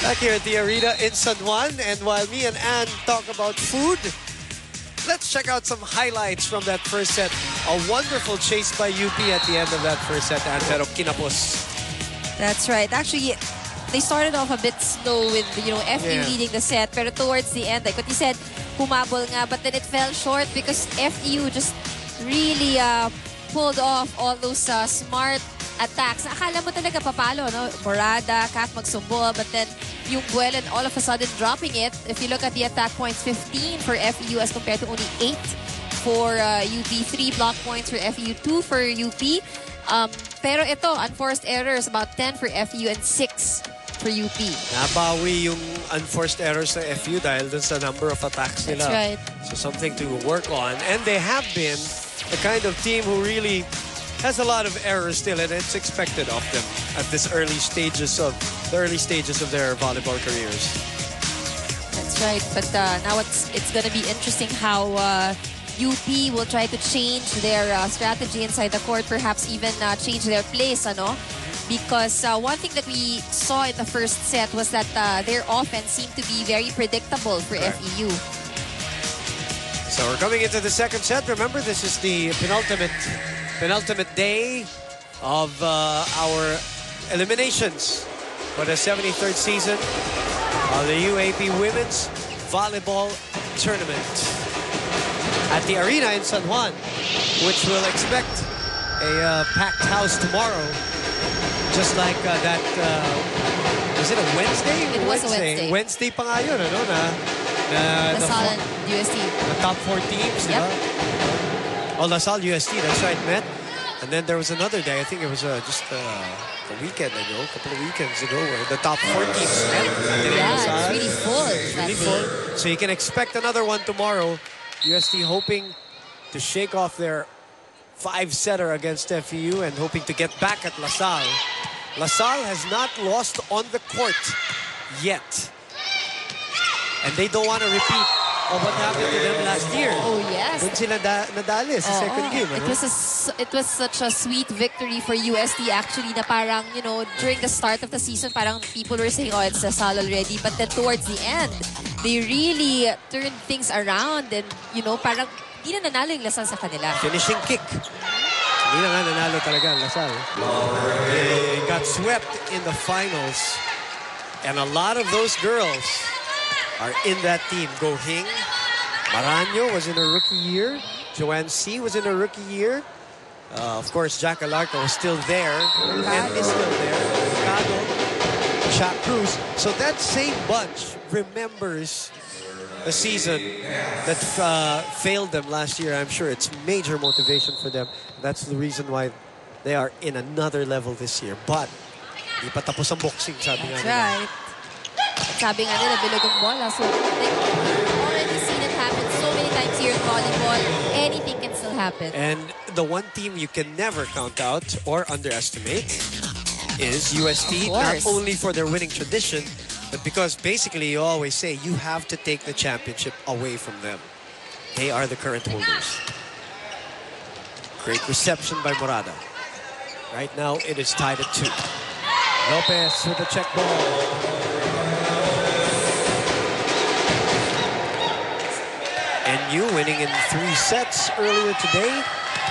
Back here at the arena in San Juan, and while me and Ann talk about food, let's check out some highlights from that first set. A wonderful chase by UP at the end of that first set, and pero kinapos. That's right. Actually, they started off a bit slow with, FEU leading the set, pero towards the end, like what you said, humabol nga, but then it fell short because FEU just really pulled off all those smart attacks. Akala mo talaga papalo, no? Morada, Kat magsumbol, but then yung Buelen all of a sudden dropping it. If you look at the attack points, 15 for FEU as compared to only 8 for UP. 3 block points for FEU, 2 for UP. Pero ito, unforced errors, about 10 for FEU and 6 for UP. Nabawi yung unforced errors sa FEU dahil dun sa number of attacks nila. That's right. So something to work on. And they have been the kind of team who really has a lot of errors still, and it's expected of them at this early stages of their volleyball careers. That's right. But now it's going to be interesting how UP will try to change their strategy inside the court, perhaps even change their place, ano? Because one thing that we saw in the first set was that their offense seemed to be very predictable for FEU. So we're coming into the second set. Remember, this is the penultimate day of our eliminations for the 73rd season of the UAP Women's Volleyball Tournament at the arena in San Juan, which will expect a packed house tomorrow, just like that. Was it a Wednesday? It was a Wednesday. Wednesday pa nga yun, ano, the solid UST. The top 4 teams, yep. Oh, LaSalle UST, that's right, Met. And then there was another day, I think it was just a weekend ago, a couple of weekends ago, where the top 4 teams met. Yeah, it's really full. It's really full. So you can expect another one tomorrow. UST hoping to shake off their 5-setter against FEU and hoping to get back at LaSalle. LaSalle has not lost on the court yet. And they don't want to repeat of what happened to them last year. Oh, yes. Doon sila nadali sa second game. It was such a sweet victory for UST actually, na parang, during the start of the season, parang people were saying, oh, it's LaSalle already. But then towards the end, they really turned things around and, parang di na nanalo yung LaSalle sa kanila. Finishing kick. Hindi na nga nanalo talaga ang LaSalle. They got swept in the finals. And a lot of those girls are in that team. Go Hing, Maranyo was in her rookie year. Joanne C. was in her rookie year. Of course, Jack Alarco was still there. And is still there. Ricardo, Chuck Cruz. So that same bunch remembers the season that failed them last year. I'm sure it's major motivation for them. That's the reason why they are in another level this year. But, di pa tapos ang boxing, sabi nga nila. That's right. Sabi nga nila, bilog ang bola. So, we've already seen it happen so many times here in volleyball. Anything can still happen. And the one team you can never count out or underestimate is UST. Not only for their winning tradition, but because basically you always say you have to take the championship away from them. They are the current holders. Great reception by Morada. Right now it is tied at 2. Lopez with the check ball. NU winning in 3 sets earlier today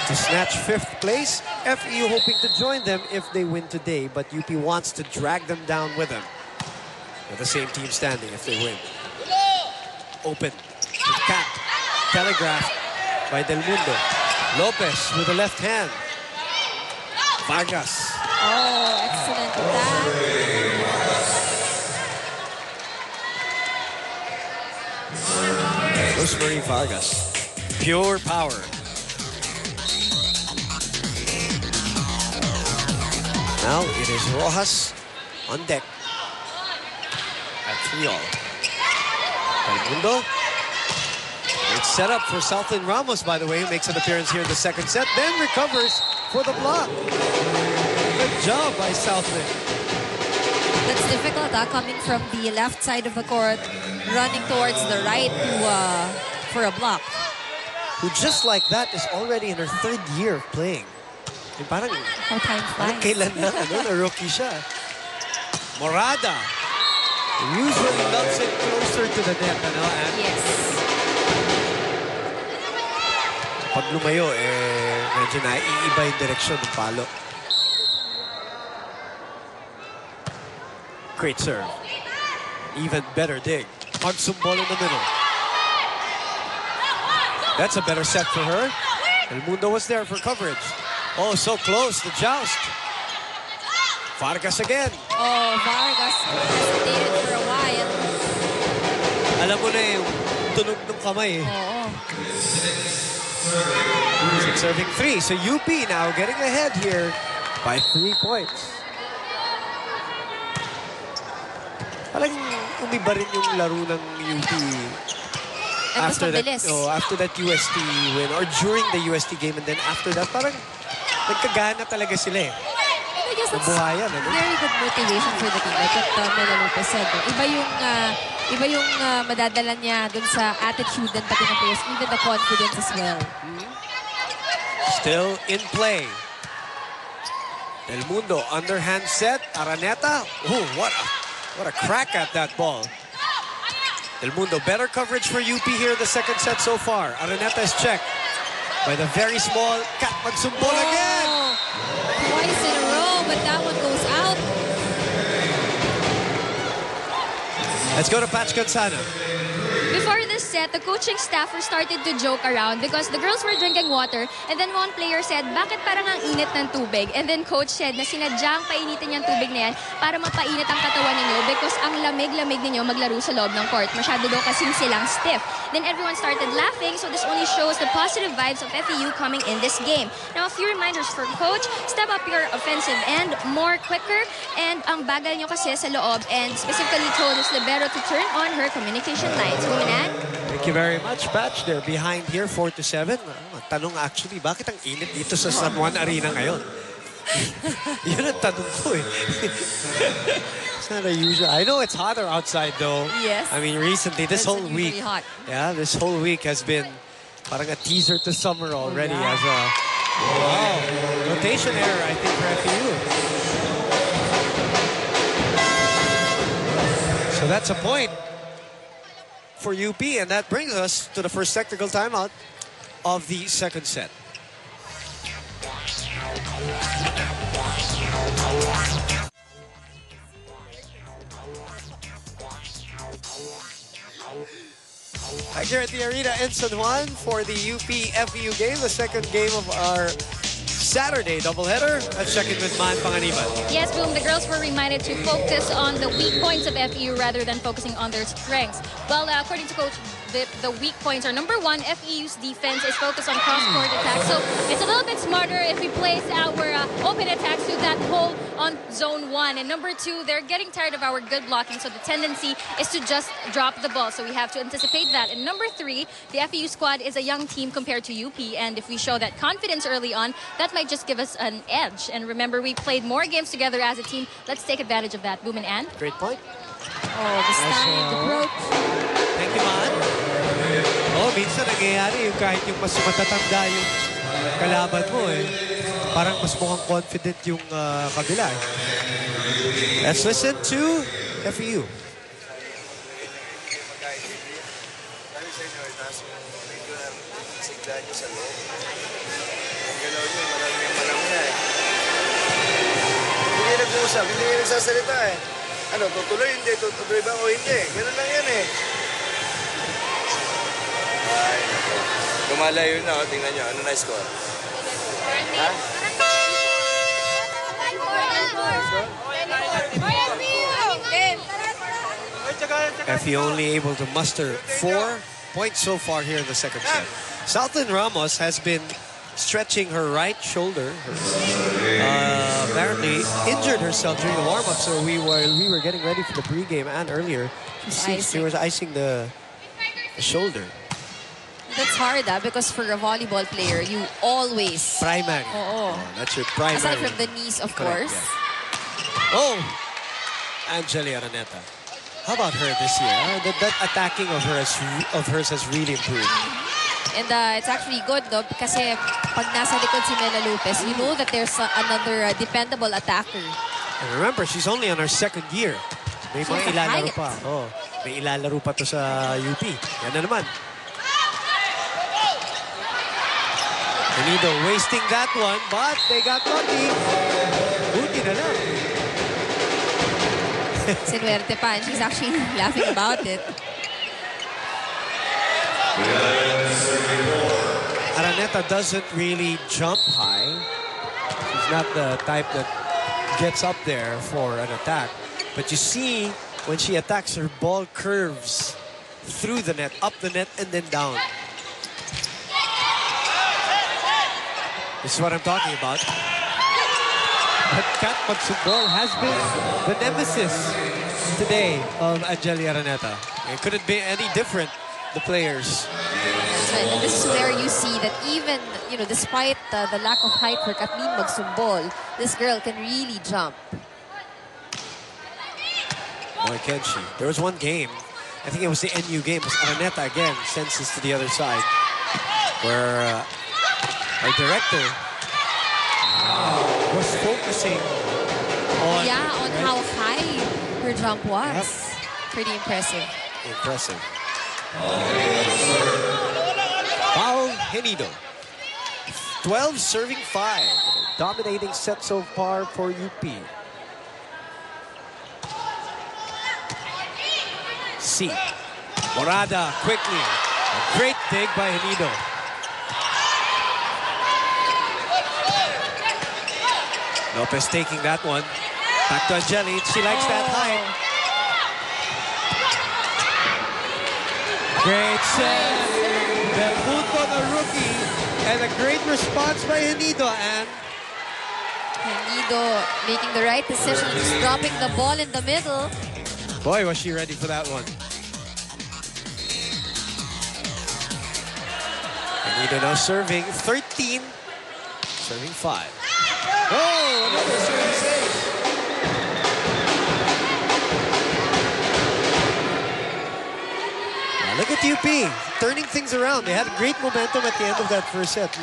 to snatch 5th place. FEU hoping to join them if they win today, but UP wants to drag them down with them. With the same team standing if they win. Open to Cat. Telegraphed by Del Mundo. Lopez with the left hand. Vargas. Oh, excellent attack. Rosemary Vargas. Pure power. Now it is Rojas on deck. At 3-all. Mundo. Great setup for Southland Ramos, by the way, who makes an appearance here in the second set. Then recovers for the block. Good job by Southland. That's difficult, coming from the left side of the court, running towards the right for a block. Who just like that is already in her 3rd year of playing. Parang, how time flies. Kailan na, na rookie siya. Morada. Usually loves it closer to the net, ano? And Yes. pag lumayo, medyo naiiba yung direksyon ng palo. Great serve. Even better dig. Magsumbol in the middle. That's a better set for her. El Mundo was there for coverage. Oh, so close. The joust. Vargas again. Oh, Vargas hesitated for a while. Alam mo na yung tunog ng kamay. Oo. Serving 3. So UP now getting ahead here by 3 points. Parang umiba rin yung laro ng UP after that UST win or during the UST game, and then after that parang nagkagana talaga sila eh. I guess that's Buhayan, ano? very good motivation for the team. Like what Mela Lopez said. Iba yung madadala niya dun sa attitude and pati ng players, even the confidence as well. Still in play. El Mundo underhand set. Araneta. Oh, what a crack at that ball. El Mundo, better coverage for UP here in the second set so far. Araneta is checked by the very small Kat Magsumbol again. Twice in a row, but that one goes out. Let's go to Patch Gansana. Before this set, the coaching staff were started to joke around because the girls were drinking water, and then one player said, bakit parang ang init ng tubig? And then coach said na sinadyang painitin yung tubig na yan para mapainit ang katawan ninyo because ang lamig-lamig ninyo maglaro sa loob ng court. Masyado daw kasing silang stiff. Then everyone started laughing, so this only shows the positive vibes of FEU coming in this game. Now, a few reminders for coach, step up your offensive end more quicker, and ang bagal nyo kasi sa loob, and specifically told his libero to turn on her communication lines. Woman, Thank you very much, Patch. They're behind here, 4-7. Tanong actually, bakit ang init dito sa San Juan Arena ngayon? Yun ang tanong ko eh. It's not a usual. I know it's hotter outside though. Yes. I mean, recently, this whole week. Hot. Yeah, this whole week has been parang a teaser to summer already as a rotation error, I think, for FEU. So that's a point for UP, and that brings us to the first technical timeout of the second set. Back here at the arena in San Juan for the UP FEU game, the second game of our Saturday doubleheader. Let's check in with Man Panganiban. yes, Boom, the girls were reminded to focus on the weak points of FEU rather than focusing on their strengths. Well, according to Coach, the weak points are, number one, FEU's defense is focused on cross-court attacks. So it's a little bit smarter if we place our open attacks to that hole on zone 1. And number two, they're getting tired of our good blocking. So the tendency is to just drop the ball. So we have to anticipate that. And number three, the FEU squad is a young team compared to UP. And if we show that confidence early on, that might just give us an edge. And remember, we played more games together as a team. Let's take advantage of that. Boom and Ann. Great point. Oh, the stand approach. Thank you, Man. Oh, minsan nangyayari yung kahit yung mas matatanda yung kalaban mo eh. Parang mas mukhang confident yung kabila eh. Let's listen to FEU. Hindi nag-uusap, hindi nagsasalita eh. Ano, tutuloy, hindi, tutuloy ba o hindi? Ganun lang yan eh. Ay, naku. Lumalayo na, tingnan nyo. Ano na score? Ha? FEU only able to muster 4 points so far here in the second set. Southland Ramos has been stretching her right shoulder. Apparently injured herself during the warm-up, so we were getting ready for the pregame and earlier. She was icing the shoulder. That's hard, because for a volleyball player, you always... Primary. Oh, that's your primary. aside from the knees, of course. Yeah. Oh! Angeli Araneta. How about her this year? That attacking of hers has really improved. And it's actually good, no? Kasi pag nasa likod si Mela Lopez, you know that there's another dependable attacker. And remember, she's only on her second year. May She mga has the ilalaro height. pa. Oh, may ilalaro pa to sa UP. Yan na naman. Anido wasting that one, but they got lucky. Buti na lang. Sinuerte pa, and she's actually laughing about it. Araneta doesn't really jump high. She's not the type that gets up there for an attack. But you see, when she attacks, her ball curves through the net, up the net, and then down. This is what I'm talking about. But Kat Magsumbol has been the nemesis today of Angeli Araneta. It couldn't be any different, the players. And this is where you see that even, you know, despite the lack of height for Kathleen Magsumbol, this girl can really jump. Boy, can she. There was one game, I think it was the NU game, it was Araneta again, sends this to the other side, where our director was focusing on... Yeah, on how high her jump was. Yep. Pretty impressive. Impressive. Paul Henido. 12 serving 5. Dominating set so far for UP. C. Morada quickly. A great dig by Henido. Lopez taking that one. Back to Angeli. She likes that height. Great set. The punto the rookie. And a great response by Henido. And Henido making the right decision, just dropping the ball in the middle. boy, was she ready for that one. Henido now serving 13. Serving 5. Oh, another serving save. Now look at UP turning things around. They had great momentum at the end of that first set.